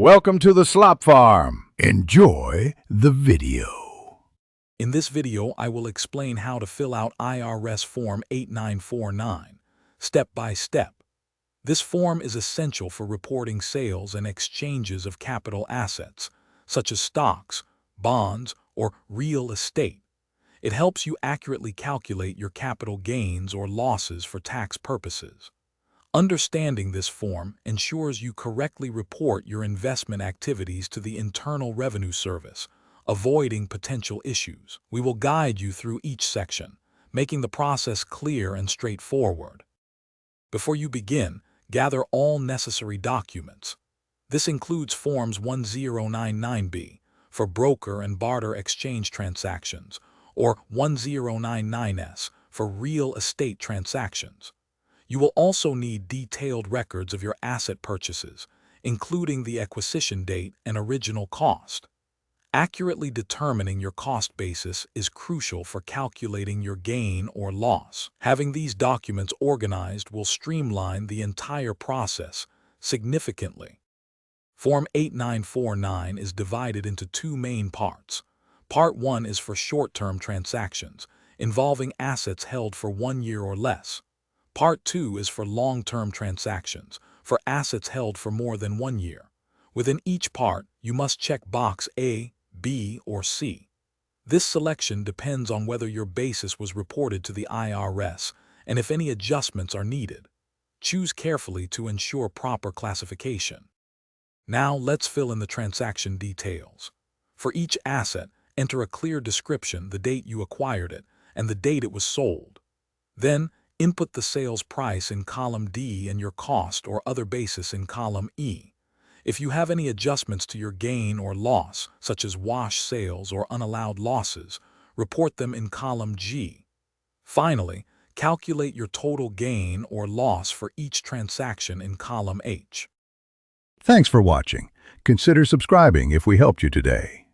Welcome to the Slop Farm. Enjoy the video. In this video, I will explain how to fill out IRS Form 8949, step by step. This form is essential for reporting sales and exchanges of capital assets, such as stocks, bonds, or real estate. It helps you accurately calculate your capital gains or losses for tax purposes. Understanding this form ensures you correctly report your investment activities to the Internal Revenue Service, avoiding potential issues. We will guide you through each section, making the process clear and straightforward. Before you begin, gather all necessary documents. This includes Forms 1099B for broker and barter exchange transactions, or 1099S for real estate transactions. You will also need detailed records of your asset purchases, including the acquisition date and original cost. Accurately determining your cost basis is crucial for calculating your gain or loss. Having these documents organized will streamline the entire process significantly. Form 8949 is divided into two main parts. Part 1 is for short-term transactions, involving assets held for 1 year or less. Part 2 is for long-term transactions, for assets held for more than 1 year. Within each part, you must check box A, B, or C. This selection depends on whether your basis was reported to the IRS and if any adjustments are needed. Choose carefully to ensure proper classification. Now let's fill in the transaction details. For each asset, enter a clear description, the date you acquired it, and the date it was sold. Then, input the sales price in column D and your cost or other basis in column E. If you have any adjustments to your gain or loss, such as wash sales or unallowed losses, report them in column G. Finally, calculate your total gain or loss for each transaction in column H. Thanks for watching. Consider subscribing if we helped you today.